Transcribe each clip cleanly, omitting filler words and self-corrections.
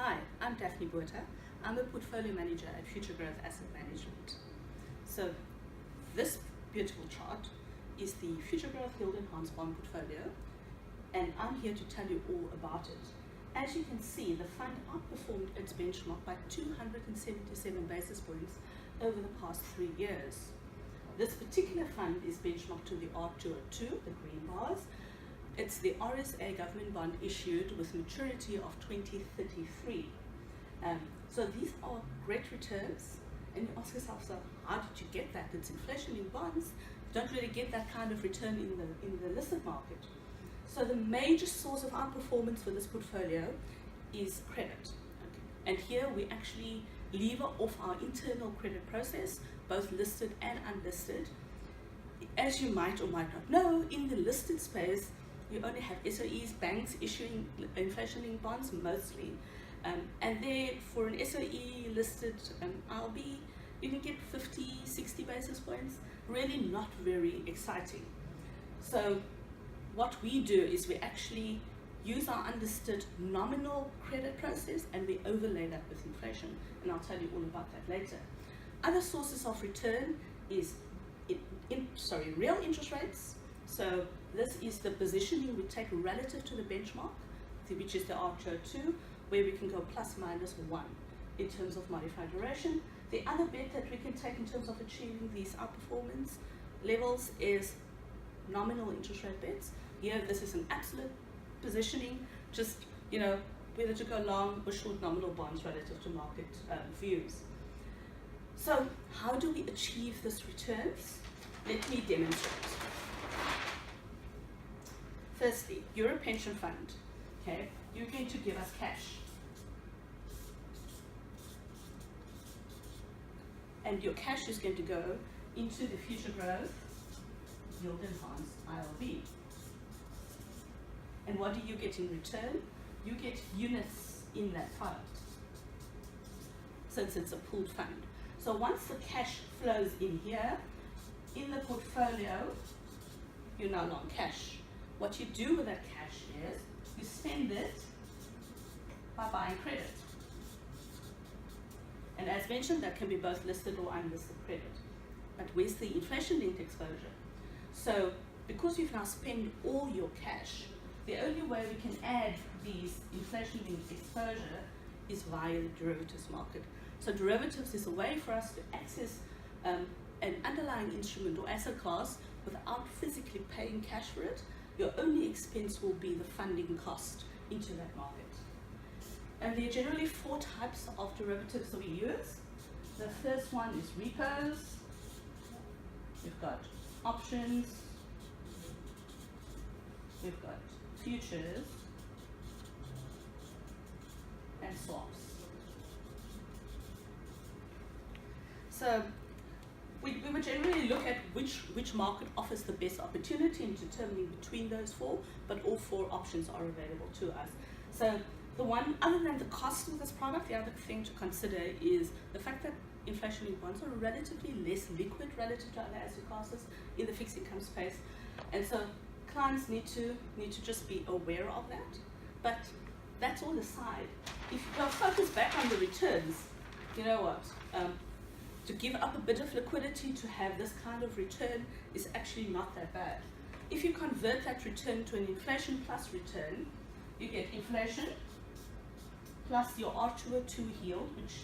Hi, I'm Daphne Botha. I'm a portfolio manager at Futuregrowth Asset Management. So this beautiful chart is the Futuregrowth Yield Enhanced Bond Portfolio, and I'm here to tell you all about it. As you can see, the fund outperformed its benchmark by 277 basis points over the past 3 years. This particular fund is benchmarked to the R202, the green bars. It's the RSA government bond issued with maturity of 2033. So these are great returns, and you ask yourself, so how did you get that? It's inflation in bonds. You don't really get that kind of return in the listed market. So the major source of outperformance for this portfolio is credit. Okay. And here we actually lever off our internal credit process, both listed and unlisted. As you might or might not know, in the listed space, you only have SOEs, banks issuing inflation-linked bonds mostly. And there, for an SOE listed ILB, you can get 50, 60 basis points. Really not very exciting. So what we do is we actually use our unlisted nominal credit process and we overlay that with inflation. And I'll tell you all about that later. Other sources of return is real interest rates. So this is the positioning we take relative to the benchmark, which is the R202, where we can go plus minus 1 in terms of modified duration. The other bet that we can take in terms of achieving these outperformance levels is nominal interest rate bets. Here, this is an absolute positioning, just whether to go long or short nominal bonds relative to market views. So how do we achieve this returns? Let me demonstrate. Firstly, you're a pension fund, okay? You're going to give us cash. And your cash is going to go into the Futuregrowth Yield Enhanced ILB. And what do you get in return? You get units in that fund, since it's a pooled fund. So once the cash flows in here, in the portfolio, you're now long cash. What you do with that cash is you spend it by buying credit. And as mentioned, that can be both listed or unlisted credit. But where's the inflation-linked exposure? So because you've now spent all your cash, the only way we can add these inflation-linked exposure is via the derivatives market. So derivatives is a way for us to access an underlying instrument or asset class without physically paying cash for it. Your only expense will be the funding cost into that market. And there are generally 4 types of derivatives that we use. The first one is repos. We've got options. We've got futures and swaps. So we would generally look at which market offers the best opportunity in determining between those 4, but all 4 options are available to us. So the one, other than the cost of this product, the other thing to consider is the fact that inflation-linked bonds are relatively less liquid relative to other asset classes in the fixed income space. And so clients need to just be aware of that. But that's all aside. If you focus back on the returns, you know what? To give up a bit of liquidity to have this kind of return is actually not that bad. If you convert that return to an inflation plus return, you get inflation plus your R202 yield, which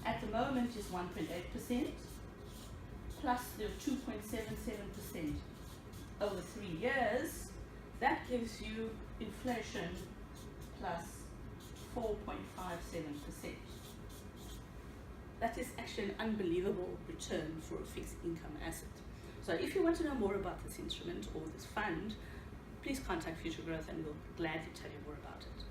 at the moment is 1.8%, plus your 2.77% over 3 years. That gives you inflation plus 4.57%. That is actually an unbelievable return for a fixed income asset. So if you want to know more about this instrument or this fund, please contact Futuregrowth and we'll gladly tell you more about it.